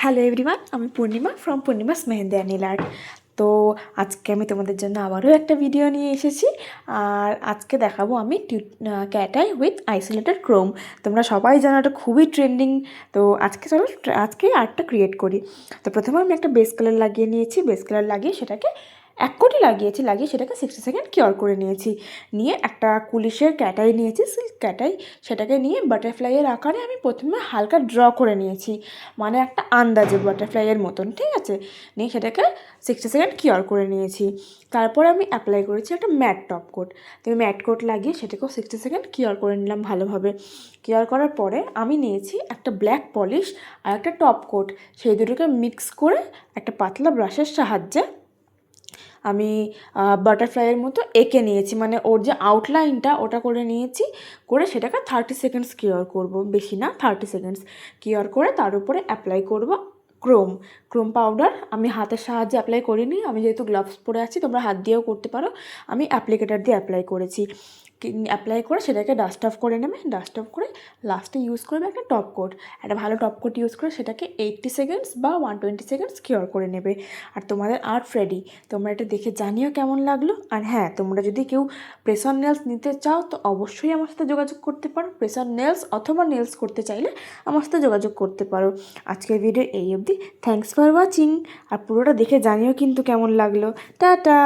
Hello everyone, আমি Purnima from Purnima's mehendi and nail art. তো আজকে আমি তোমাদের জন্য আবারও একটা ভিডিও নিয়ে এসেছি। আর আজকে দেখাবো আমি cat I with isolated Chrome. তোমরা সবাই জানো এটা খুবই ট্রেন্ডিং। তো আজকে আর্টটা ক্রিয়েট করি। তো প্রথমে আমি একটা বেস কালার লাগিয়ে নিয়েছি। বেস কালার লাগিয়ে সেটাকে এক কোটি লাগিয়ে সেটাকে 60 সেকেন্ড কিওর করে নিয়েছি। নিয়ে একটা কুলিশের ক্যাটাই নিয়েছি, সেই ক্যাটাই সেটাকে নিয়ে বাটারফ্লাইয়ের আকারে আমি প্রথমে হালকা ড্র করে নিয়েছি, মানে একটা আন্দাজে বাটারফ্লাইয়ের মতন, ঠিক আছে। নিয়ে সেটাকে 60 সেকেন্ড কিওর করে নিয়েছি। তারপরে আমি অ্যাপ্লাই করেছি একটা ম্যাট টপ কোট। তো আমি ম্যাট কোট লাগিয়ে সেটাকেও 60 সেকেন্ড কিওর করে নিলাম ভালোভাবে। কিওর করার পরে আমি নিয়েছি একটা ব্ল্যাক পলিশ আর একটা টপ কোট। সেই দুটোকে মিক্স করে একটা পাতলা ব্রাশের সাহায্যে আমি বাটারফ্লাইয়ের মতো এঁকে নিয়েছি, মানে ওর যে আউটলাইনটা ওটা করে নিয়েছি। করে সেটাকে 30 সেকেন্ডস কিওর করব, বেশি না, 30 সেকেন্ডস কিওর করে তার উপরে অ্যাপ্লাই করব ক্রোম পাউডার। আমি হাতের সাহায্যে অ্যাপ্লাই করিনি, আমি যেহেতু গ্লাভস পরে আছি, তোমরা হাত দিয়েও করতে পারো। আমি অ্যাপ্লিকেটার দিয়ে অ্যাপ্লাই করেছি। অ্যাপ্লাই করে সেটাকে ডাস্ট অফ করে নেবে। ডাস্ট অফ করে লাস্টে ইউজ করবে একটা টপ কোট। একটা ভালো টপ কোট ইউজ করে সেটাকে 80 সেকেন্ডস বা 120 সেকেন্ডস কিওর করে নেবে। আর তোমাদের আর্ট রেডি। তোমরা এটা দেখে জানিও কেমন লাগলো। আর হ্যাঁ, তোমরা যদি কেউ প্রেস অন নেলস নিতে চাও তো অবশ্যই আমার সাথে যোগাযোগ করতে পারো। প্রেস অন নেলস অথবা নেলস করতে চাইলে আমার সাথে যোগাযোগ করতে পারো। আজকের ভিডিও এই অবধি। Thanks for watching. আর পুরোটা দেখে জানিও কিন্তু কেমন লাগলো। টাটা।